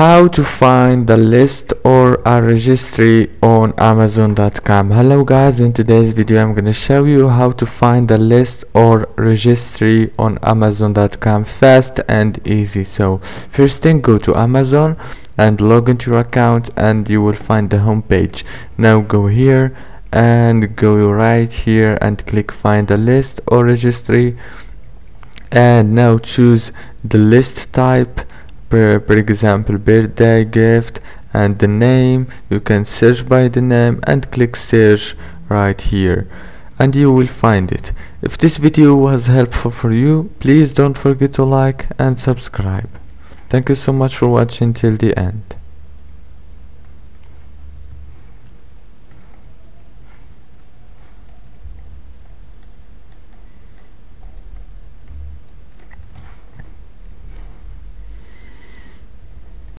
how to find the list or a registry on Amazon.com. Hello guys, in today's video I'm gonna show you how to find the list or registry on Amazon.com fast and easy. So first thing, go to Amazon and log into your account and you will find the home page. Now go here and go right here and click find a list or registry, and now choose the list type. For example, birthday, gift, and the name. You can search by the name and click search right here and you will find it. If this video was helpful for you, please don't forget to like and subscribe. Thank you so much for watching till the end.